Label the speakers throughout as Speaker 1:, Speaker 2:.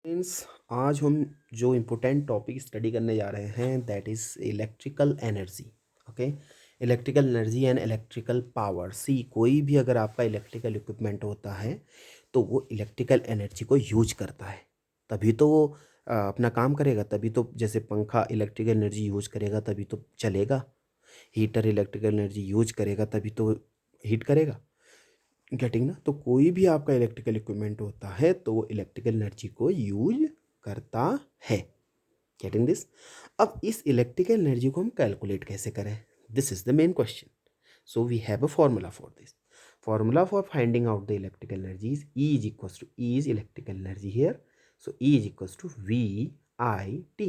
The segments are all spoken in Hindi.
Speaker 1: फ्रेंड्स, आज हम जो इम्पोर्टेंट टॉपिक स्टडी करने जा रहे हैं that is electrical energy. Okay, electrical energy and electrical power. See कोई भी अगर आपका इलेक्ट्रिकल इक्विपमेंट होता है तो वो इलेक्ट्रिकल एनर्जी को यूज करता है, तभी तो वो अपना काम करेगा। तभी तो जैसे पंखा इलेक्ट्रिकल एनर्जी यूज करेगा तभी तो चलेगा, हीटर इलेक्ट्रिकल एनर्जी यूज करेगा तभी तो हीट करेगा। गेटिंग ना? तो कोई भी आपका इलेक्ट्रिकल इक्विपमेंट होता है तो वो इलेक्ट्रिकल एनर्जी को यूज करता है। Getting this? अब इस इलेक्ट्रिकल एनर्जी को हम कैलकुलेट कैसे करें? This is the main question. So we have a formula for this. Formula for finding out the electrical energy is E is equals to E is electrical energy here. So E is equals to V I T.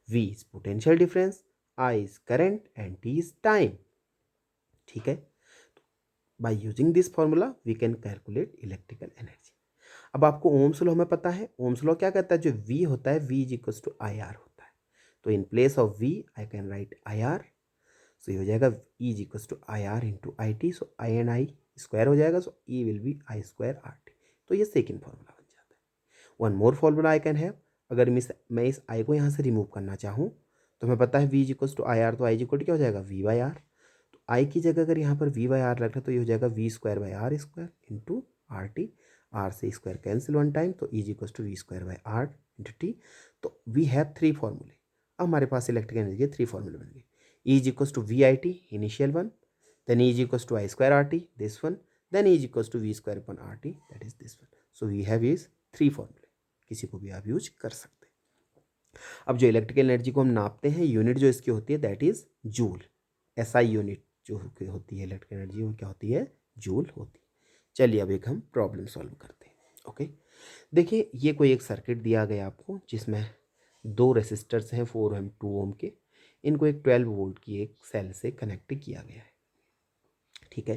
Speaker 1: V is potential difference, I is current and T is time. ठीक है? By using this formula we can calculate electrical energy. अब आपको ओम्स लॉ हमें पता है। ओम्स लॉ क्या कहता है? जो वी होता है V is equals to I R होता है। तो in place of V I can write I R. So ये हो जाएगा E is equals to I R into I T. So I and I square हो जाएगा। So E will be I square R T. तो ये सेकेंड फॉर्मूला बन जाता है। One more formula I can have. अगर मैं इस आई को यहाँ से रिमूव करना चाहूँ तो हमें पता है V is equals to I R. तो आई इज इक्वल टू क्या हो जाएगा? We by are. आई की जगह अगर यहाँ पर वी बाई आर रख रहे तो ये हो जाएगा V square by R square into R T. R से स्क्वायर कैंसिल वन टाइम, तो is equal to V square by R into T. तो वी हैव थ्री फॉर्मूले। अब हमारे पास इलेक्ट्रिक एनर्जी के थ्री फॉर्मूले बन गए। E is equal to V I T initial one, then E is equal to I square R T this one, then E is equal to V square upon R T that is this one. So we have is three फॉर्मूले। किसी को भी आप यूज कर सकते हैं। अब जो इलेक्ट्रिकल एनर्जी को हम नापते हैं, यूनिट जो इसकी होती है that is joule. SI unit जो होती है इलेक्ट्रिकल एनर्जी वो क्या होती है? जूल होती है। चलिए अब एक हम प्रॉब्लम सॉल्व करते हैं। ओके, देखिए ये कोई एक सर्किट दिया गया आपको जिसमें दो रेसिस्टर्स हैं 4 ओम 2 ओम के। इनको एक 12 वोल्ट की एक सेल से कनेक्ट किया गया है। ठीक है,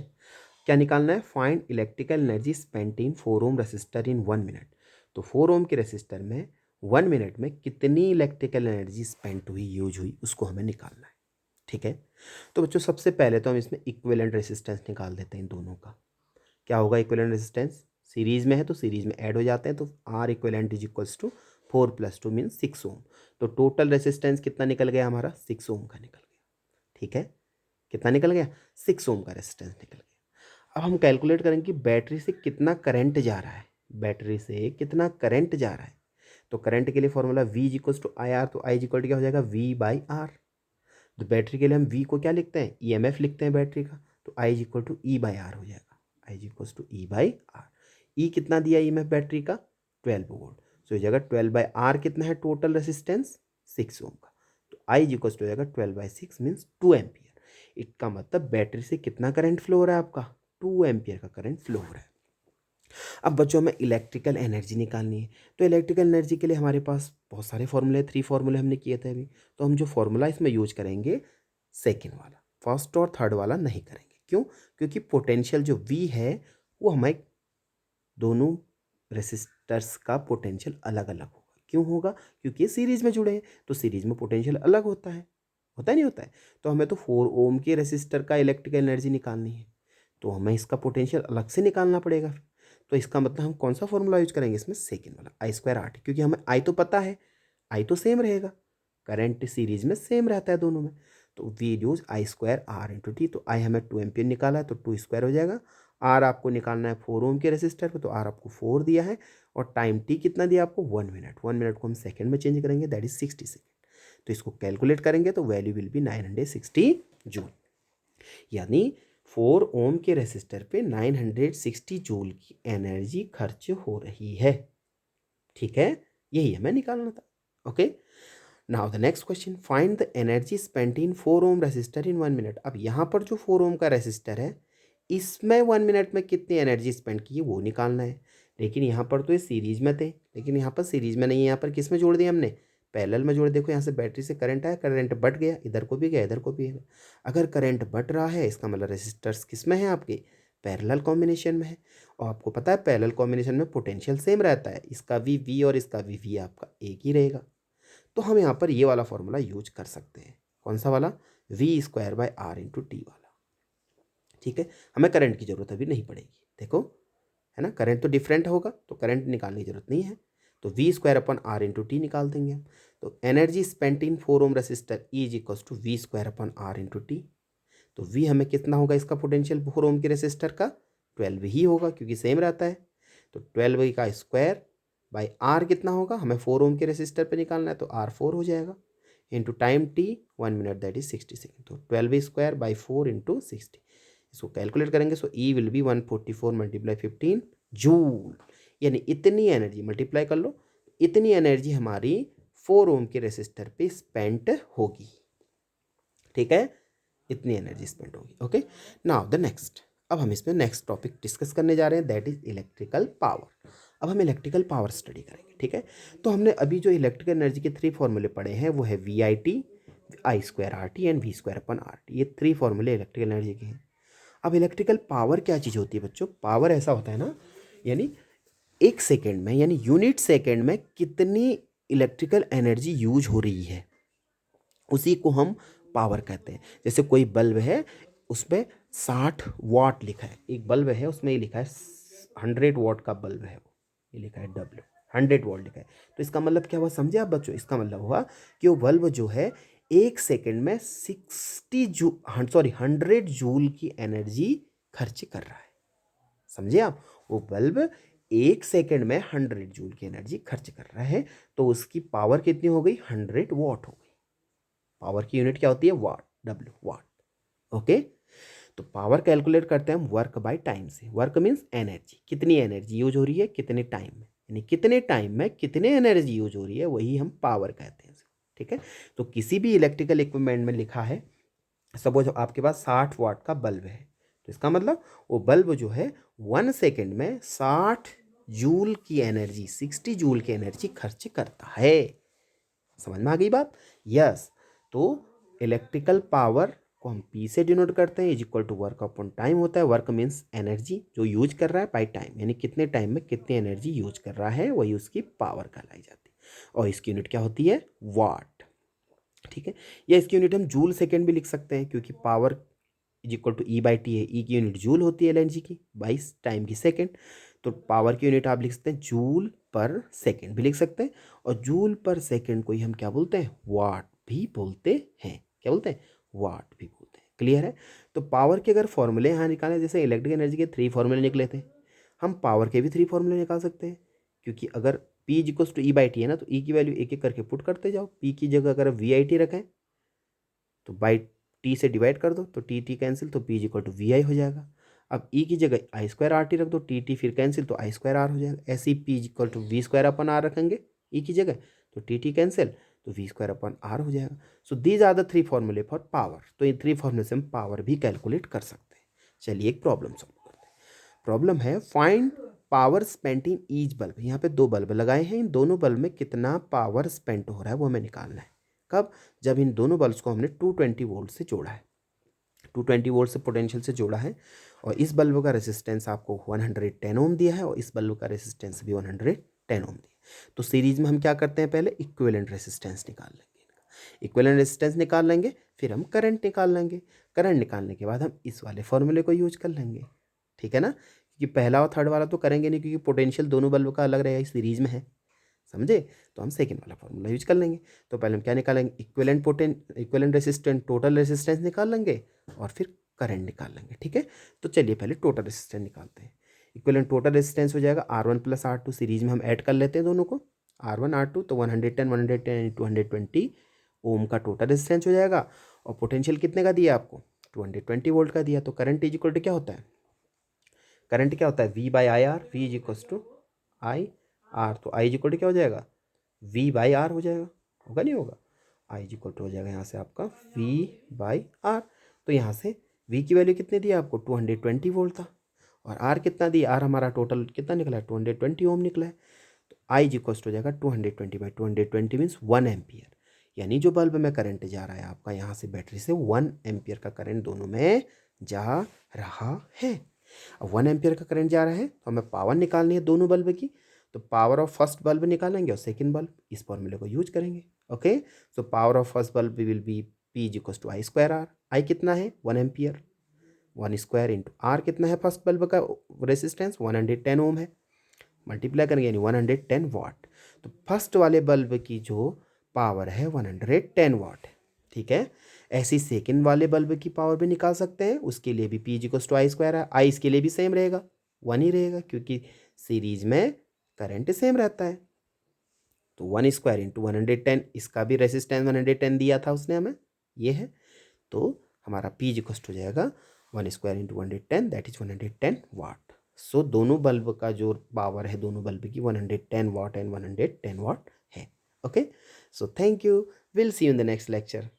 Speaker 1: क्या निकालना है? Find electrical energy spent in 4 ohm resistor in 1 minute. तो 4 ओम के रेसिस्टर में 1 मिनट में कितनी इलेक्ट्रिकल एनर्जी स्पेंट हुई, यूज हुई, उसको हमें निकालना है। ठीक है, तो बच्चों सबसे पहले तो हम इसमें इक्विवेलेंट रेसिस्टेंस निकाल देते हैं इन दोनों का। क्या होगा इक्विवेलेंट रेसिस्टेंस? सीरीज में है तो सीरीज में ऐड हो जाते हैं। तो R equivalent is equals to 4 + 2 means 6 ohm. तो टोटल रेसिस्टेंस कितना निकल गया हमारा? 6 ओम का निकल गया। ठीक है, कितना निकल गया? 6 ओम का रेसिस्टेंस निकल गया। अब हम कैलकुलेट करेंगे कि बैटरी से कितना करंट जा रहा है। बैटरी से कितना करंट जा रहा है? तो करंट के लिए formula V is equals to I R. तो आई इज इक्वल टू क्या हो जाएगा? V by R. तो बैटरी के लिए हम V को क्या लिखते हैं? EMF लिखते हैं बैटरी का। तो I is equal to E by R हो जाएगा। I is equal to E by R. E कितना दिया EMF बैटरी का? 12 वोल्ट। सो ये जगह 12 बाई आर कितना है टोटल रेसिस्टेंस? 6 ओम का। तो I इज इक्वल टू हो जाएगा 12 बाई 6 मीन्स 2 एम्पियर। इसका मतलब बैटरी से कितना करंट फ्लो हो रहा है आपका? 2 एम्पियर का करंट फ्लो हो रहा है। अब बच्चों में इलेक्ट्रिकल एनर्जी निकालनी है। तो इलेक्ट्रिकल एनर्जी के लिए हमारे पास बहुत सारे फॉर्मूले, 3 फॉर्मूले हमने किए थे अभी। तो हम जो फॉर्मूला इसमें यूज करेंगे सेकेंड वाला, फर्स्ट और थर्ड वाला नहीं करेंगे। क्यों? क्योंकि पोटेंशियल जो वी है वो हमें दोनों रेसिस्टर्स का पोटेंशियल अलग अलग होगा। क्यों होगा? क्योंकि ये सीरीज में जुड़े हैं। तो सीरीज में पोटेंशियल अलग होता है, होता नहीं होता है? तो हमें तो 4 ओम के रेसिस्टर का इलेक्ट्रिकल एनर्जी निकालनी है, तो हमें इसका पोटेंशियल अलग से निकालना पड़ेगा। तो इसका मतलब हम कौन सा फॉर्मूला यूज करेंगे इसमें? सेकेंड वाला, आई स्क्वायर आर टी। क्योंकि हमें आई तो पता है, आई तो सेम रहेगा, करंट सीरीज में सेम रहता है दोनों में। तो we use I square R into T. तो आई हमें 2 एम्पियर निकाला है तो 2 स्क्वायर हो जाएगा। आर आपको निकालना है 4 ओम के रेसिस्टर पे, तो आर आपको 4 दिया है। और टाइम टी कितना दिया आपको? 1 मिनट। 1 मिनट को हम सेकेंड में चेंज करेंगे दैट इज 60 सेकेंड। तो इसको कैलकुलेट करेंगे तो वैल्यू विल बी 960 जूल। यानी 4 ओम के रेसिस्टर पे 960 जूल की एनर्जी खर्च हो रही है। ठीक है, यही हमें निकालना था। Okay, now the next question, find the energy spent in 4 ohm resistor in 1 minute. अब यहाँ पर जो 4 ओम का रेसिस्टर है इसमें 1 मिनट में कितनी एनर्जी स्पेंड की है वो निकालना है। लेकिन यहाँ पर तो ये सीरीज में थे, लेकिन यहाँ पर सीरीज में नहीं है। यहाँ पर किस में जोड़ दिया हमने? पैरेलल में जोड़। देखो यहाँ से बैटरी से करंट आया, करंट बढ़ गया, इधर को भी गया इधर को भी गया। अगर करंट बढ़ रहा है इसका मतलब रेसिस्टर्स किस में है आपके? पैरेलल कॉम्बिनेशन में है। और आपको पता है पैरेलल कॉम्बिनेशन में पोटेंशियल सेम रहता है, इसका भी वी और इसका भी वी आपका एक ही रहेगा। तो हम यहाँ पर ये वाला फॉर्मूला यूज कर सकते हैं। कौन सा वाला? V square by R into T वाला। ठीक है, हमें करंट की जरूरत अभी नहीं पड़ेगी। देखो है ना, करंट तो डिफरेंट होगा तो करंट निकालने की जरूरत नहीं है। तो वी स्क्वायर अपन आर इंटू टी निकाल देंगे हम। तो energy spent in 4 ohm resistor E is equal to V square upon R into T. तो वी हमें कितना होगा इसका पोटेंशियल 4 ओम के रेसिस्टर का 12 ही होगा क्योंकि सेम रहता है। तो 12 का स्क्वायर बाई आर कितना होगा, हमें 4 ओम के रेसिस्टर पे निकालना है तो आर 4 हो जाएगा into time T 1 minute that is 60 second. तो 12 स्क्वायर बाई 4 इंटू 60, इसको कैलकुलेट करेंगे। सो E will B 144 multiply 15 joule, यानी इतनी एनर्जी मल्टीप्लाई कर लो, इतनी एनर्जी हमारी 4 ओम के रेसिस्टर पे स्पेंड होगी। ठीक है, इतनी एनर्जी स्पेंड होगी। ओके, नाउ द नेक्स्ट, अब हम इसमें नेक्स्ट टॉपिक डिस्कस करने जा रहे हैं दैट इज इलेक्ट्रिकल पावर। अब हम इलेक्ट्रिकल पावर स्टडी करेंगे। ठीक है, तो हमने अभी जो इलेक्ट्रिकल एनर्जी के 3 फॉर्मूले पढ़े हैं वो है V I T, I square R T and V square upon R T. ये 3 फॉर्मूले इलेक्ट्रिकल एनर्जी के हैं। अब इलेक्ट्रिकल पावर क्या चीज़ होती है बच्चों? पावर ऐसा होता है ना, यानी एक सेकेंड में यानी यूनिट सेकेंड में कितनी इलेक्ट्रिकल एनर्जी यूज हो रही है, उसी को हम पावर कहते हैं। जैसे कोई बल्ब है उसमें 60 वाट लिखा है, एक बल्ब है उसमें ये लिखा है 100 वाट का बल्ब है, वो ये लिखा है डब्ल्यू, 100 वाट लिखा है। तो इसका मतलब क्या हुआ समझे आप बच्चों? इसका मतलब हुआ कि वो बल्ब जो है एक सेकेंड में 100 जूल की एनर्जी खर्च कर रहा है। समझे आप? वो बल्ब एक सेकेंड में 100 जूल की एनर्जी खर्च कर रहा है, तो उसकी पावर कितनी हो गई? 100 वाट हो गई। पावर की यूनिट क्या होती है? वाट, डब्ल्यू, वाट। ओके, तो पावर कैलकुलेट करते हैं हम वर्क बाय टाइम से। वर्क मीन्स एनर्जी, कितनी एनर्जी यूज हो रही है कितने टाइम में, यानी कितने टाइम में कितने एनर्जी यूज हो रही है, वही हम पावर कहते हैं। ठीक है, तो किसी भी इलेक्ट्रिकल इक्विपमेंट में लिखा है, सपोज आपके पास 60 वाट का बल्ब है, तो इसका मतलब वो बल्ब जो है 1 सेकेंड में 60 जूल की एनर्जी, 60 जूल की एनर्जी खर्च करता है। समझ में आ गई बात? यस। तो इलेक्ट्रिकल पावर को हम पी से डिनोट करते हैं, is equal to work upon time होता है। वर्क मीन्स एनर्जी जो यूज कर रहा है बाई टाइम, यानी कितने टाइम में कितनी एनर्जी यूज कर रहा है, वही उसकी पावर कहलाई जाती है। और इसकी यूनिट क्या होती है? वाट। ठीक है, या इसकी यूनिट हम जूल सेकेंड भी लिख सकते हैं, क्योंकि power is equal to E by T है। ई की यूनिट जूल होती है एल की, बाई टाइम की सेकेंड। तो पावर की यूनिट आप लिख सकते हैं जूल पर सेकेंड भी लिख सकते हैं, और जूल पर सेकेंड को ही हम क्या बोलते हैं? वाट भी बोलते हैं। क्या बोलते हैं? वाट भी बोलते हैं। क्लियर है? तो पावर के अगर फॉर्मूले यहाँ निकालें, जैसे इलेक्ट्रिक एनर्जी के 3 फॉर्मूले निकले थे, हम पावर के भी 3 फॉर्मूले निकाल सकते हैं। क्योंकि अगर P is equals to E by T है ना, तो ई की वैल्यू एक एक करके पुट करते जाओ। पी की जगह अगर वी आई टी रखें तो बाई टी से डिवाइड कर दो, तो टी टी कैंसिल, तो P is equal to V I हो जाएगा। अब ई की जगह आई स्क्वायर आर टी रख दो, टी टी फिर कैंसिल, तो आई स्क्वायर आर हो जाएगा। ऐसे ही P is equal to V square upon R रखेंगे ई की जगह, तो टी टी कैंसिल, तो वी स्क्वायर अपन आर हो जाएगा। सो दीज आर द 3 फॉर्मूले फॉर पावर। तो इन 3 फॉर्मूले से हम पावर भी कैलकुलेट कर सकते हैं। चलिए एक प्रॉब्लम सॉल्व करते हैं। प्रॉब्लम है find power spent in each bulb. यहाँ पे 2 बल्ब लगाए हैं, इन दोनों बल्ब में कितना पावर स्पेंट हो रहा है वो हमें निकालना है। कब? जब इन दोनों बल्ब्स को हमने 220 वोल्ट से जोड़ा है, 220 वोल्ट से पोटेंशियल से जोड़ा है, और इस बल्ब का रेसिस्टेंस आपको 110 ओम दिया है, और इस बल्ब का रेसिस्टेंस भी 110 ओम दिया है। तो सीरीज में हम क्या करते हैं? पहले इक्विवेलेंट रेसिस्टेंस निकाल लेंगे, इक्विवेलेंट रेसिस्टेंस निकाल लेंगे, फिर हम करंट निकाल लेंगे। करंट निकालने के बाद हम इस वाले फॉर्मूले को यूज कर लेंगे। ठीक है ना, क्योंकि पहला और थर्ड वाला तो करेंगे नहीं, क्योंकि पोटेंशियल दोनों बल्ब का अलग रहेगा, सीरीज में है। समझे? तो हम सेकेंड वाला फॉर्मूला यूज कर लेंगे। तो पहले हम क्या निकालेंगे? इक्विवेलेंट रेसिस्टेंस, टोटल रेसिस्टेंस निकाल लेंगे, और फिर करंट निकाल लेंगे। ठीक है, तो चलिए पहले टोटल रेसिस्टेंस निकालते हैं। इक्विवेलेंट टोटल रेसिस्टेंस हो जाएगा R1 प्लस R2, सीरीज में हम ऐड कर लेते हैं दोनों को, R1 R2, तो 110 220 ओम का टोटल रेसिस्टेंस हो जाएगा। और पोटेंशियल कितने का दिया आपको? 220 वोल्ट का दिया। तो करंट इज इक्वल टू क्या होता है? करंट क्या होता है? V by I R, V is equal to I R. तो आई इज इक्वल टू क्या हो जाएगा? V बाई आर हो जाएगा, होगा नहीं होगा? आई इज इक्वल टू हो जाएगा यहाँ से आपका V बाई आर। तो यहाँ से V की वैल्यू कितनी दी आपको? 220 वोल्ट था, और R कितना दिया? R हमारा टोटल कितना निकला है? 220 ओम निकला है। तो आई इज इक्वल टू हो जाएगा 220 बाई 220 मीन्स 1 एम्पियर, यानी जो बल्ब में करंट जा रहा है आपका यहाँ से बैटरी से 1 एम्पियर का करंट दोनों में जा रहा है। अब 1 एम्पियर का करंट जा रहा है, तो हमें पावर निकालनी है दोनों बल्ब की। तो पावर ऑफ फर्स्ट बल्ब निकालेंगे और सेकंड बल्ब, इस फॉर्मूले को यूज करेंगे। Okay, so power of first bulb will be P is equal to I square R. I कितना है? 1 एम्पियर, 1 स्क्वायर इंटू आर कितना है फर्स्ट बल्ब का रेसिस्टेंस? 110 ओम है, मल्टीप्लाई करेंगे यानी 110 वाट। तो फर्स्ट वाले बल्ब की जो पावर है 110 वाट है, ठीक है। ऐसी सेकंड वाले बल्ब की पावर भी निकाल सकते हैं, उसके लिए भी P equals to I square है। आई इसके लिए भी सेम रहेगा, 1 ही रहेगा, क्योंकि सीरीज में करंट सेम रहता है। तो 1 स्क्वायर इंटू 110, इसका भी रेसिस्टेंस 110 दिया था उसने हमें, ये है। तो हमारा P इक्वल्स टू हो जाएगा 1 स्क्वायर इंटू 110, दैट इज 110 वाट। सो दोनों बल्ब का जो पावर है दोनों बल्ब की 110 वाट एंड 110 वाट है। Okay, so thank you, will see you in the next lecture.